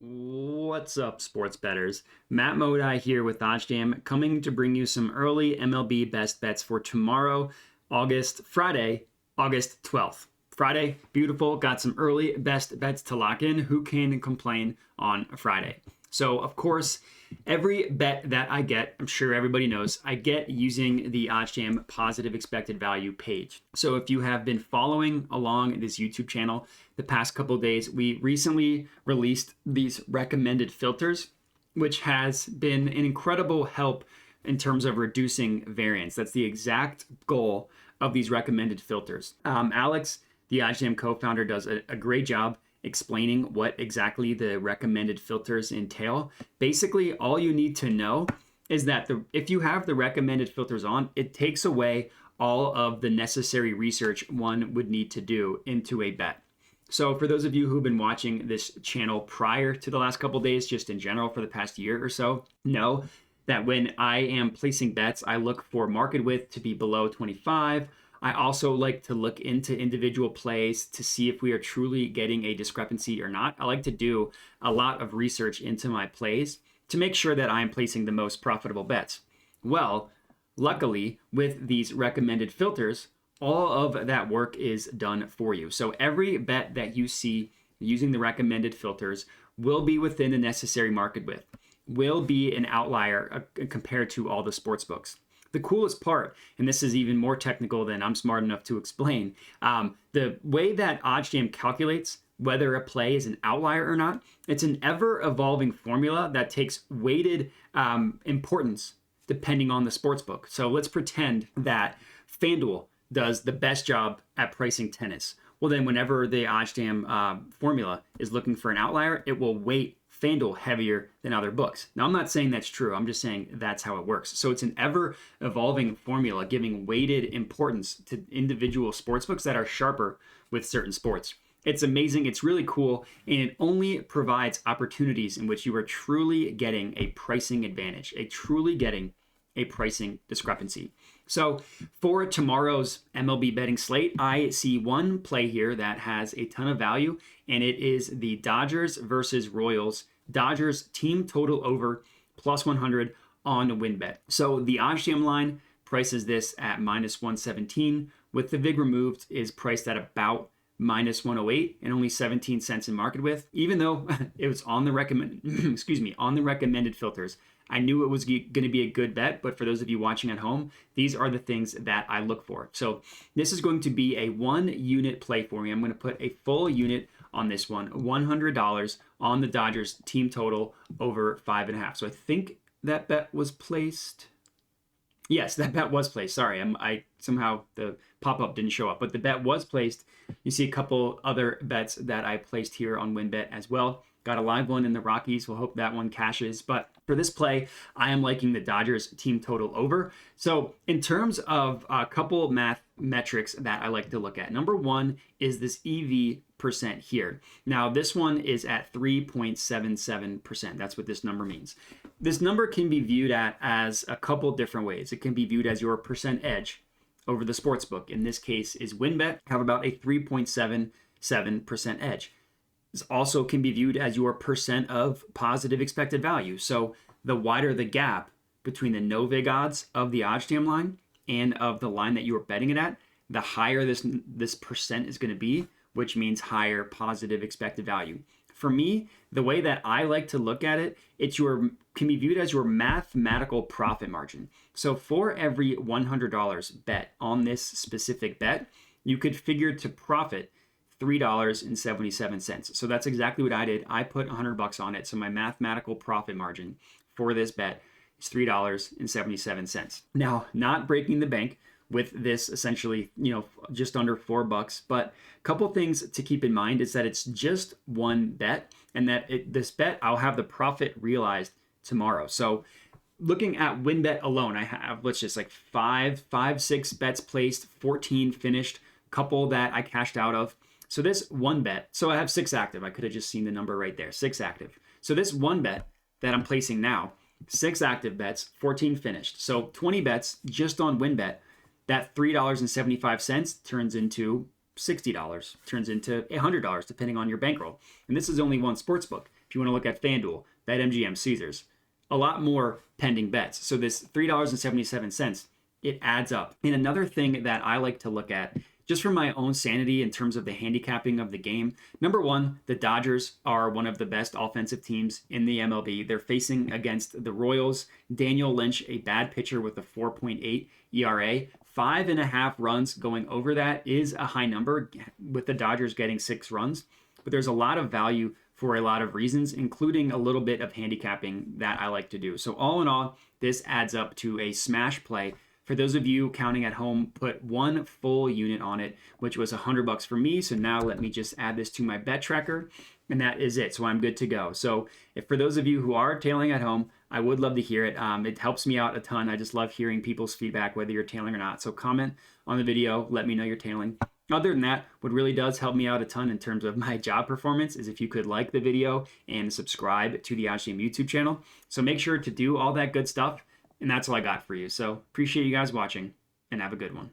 What's up, sports bettors? Matt Modi here with OddsJam, coming to bring you some early MLB best bets for tomorrow, Friday, August 12th. Friday, beautiful. Got some early best bets to lock in. Who can complain on Friday? So, of course, every bet that I get, I'm sure everybody knows, I get using the OddsJam Positive Expected Value page. So if you have been following along this YouTube channel the past couple of days, we recently released these recommended filters, which has been an incredible help in terms of reducing variance. That's the exact goal of these recommended filters. Alex, the OddsJam co-founder, does a great job explaining what exactly the recommended filters entail. Basically, all you need to know is that if you have the recommended filters on, it takes away all of the necessary research one would need to do into a bet. So for those of you who've been watching this channel prior to the last couple of days, just in general for the past year or so, know that when I am placing bets, I look for market width to be below 25. I also like to look into individual plays to see if we are truly getting a discrepancy or not. I like to do a lot of research into my plays to make sure that I'm placing the most profitable bets. Well, luckily, with these recommended filters, all of that work is done for you. So every bet that you see using the recommended filters will be within the necessary market width, will be an outlier compared to all the sports books. The coolest part, and this is even more technical than I'm smart enough to explain, the way that OddsJam calculates whether a play is an outlier or not, it's an ever-evolving formula that takes weighted importance depending on the sportsbook. So let's pretend that FanDuel does the best job at pricing tennis. Well, then whenever the OddsJam formula is looking for an outlier, it will weight FanDuel heavier than other books. Now, I'm not saying that's true. I'm just saying that's how it works. So it's an ever-evolving formula giving weighted importance to individual sports books that are sharper with certain sports. It's amazing. It's really cool. And it only provides opportunities in which you are truly getting a pricing advantage, truly getting a pricing discrepancy. So for tomorrow's MLB betting slate, I see one play here that has a ton of value, and it is the Dodgers versus Royals. Dodgers team total over plus 100 on WinBet. So the OddsJam line prices this at minus 117. With the VIG removed, is priced at about minus 108 and only 17 cents in market width. Even though it was on the recommended filters, I knew it was going to be a good bet, but for those of you watching at home, these are the things that I look for. So this is going to be a 1 unit play for me. I'm going to put a full unit on this one, $100 on the Dodgers team total over 5.5. So I think that bet was placed. Yes, that bet was placed. Sorry, I somehow the pop-up didn't show up, but the bet was placed. You see a couple other bets that I placed here on WinBet as well. Got a live one in the Rockies. We'll hope that one cashes. But for this play, I am liking the Dodgers team total over. So in terms of a couple math metrics that I like to look at, number one is this EV percent here. Now this one is at 3.77%. That's what this number means. This number can be viewed as a couple different ways. It can be viewed as your percent edge over the sportsbook. In this case is WinBet, have about a 3.77% edge. This also can be viewed as your percent of positive expected value. So the wider the gap between the no vig odds of the OddsJam line and of the line that you are betting it at, the higher this percent is going to be, which means higher positive expected value. For me, the way that I like to look at it, can be viewed as your mathematical profit margin. So for every $100 bet on this specific bet, you could figure to profit $3.77. So that's exactly what I did. I put $100 on it. So my mathematical profit margin for this bet is $3.77. Now, not breaking the bank with this, essentially, just under $4. But a couple things to keep in mind is that it's just one bet, and that this bet, I'll have the profit realized tomorrow. So looking at WinBet alone, I have, let's just like six bets placed, 14 finished, couple that I cashed out of. So this one bet, so I have 6 active. I could have just seen the number right there, 6 active. So this one bet that I'm placing now, 6 active bets, 14 finished. So 20 bets just on WinBet, that $3.75 turns into $60, turns into $100, depending on your bankroll. And this is only one sports book. If If you want to look at FanDuel, BetMGM, Caesars, a lot more pending bets. So this $3.77, it adds up. And another thing that I like to look at, just for my own sanity in terms of the handicapping of the game, number one, the Dodgers are one of the best offensive teams in the MLB. They're facing against the Royals. Daniel Lynch, a bad pitcher with a 4.8 ERA. 5.5 runs going over that is a high number, with the Dodgers getting 6 runs. But there's a lot of value for a lot of reasons, including a little bit of handicapping that I like to do. So all in all, this adds up to a smash play. For those of you counting at home, put one full unit on it, which was $100 for me. So now let me just add this to my bet tracker, and that is it. So I'm good to go. So if for those of you who are tailing at home, I would love to hear it. It helps me out a ton. I just love hearing people's feedback, whether you're tailing or not. So comment on the video, let me know you're tailing. Other than that, what really does help me out a ton in terms of my job performance is if you could like the video and subscribe to the OddsJam YouTube channel. So make sure to do all that good stuff. And that's all I got for you. So appreciate you guys watching, and have a good one.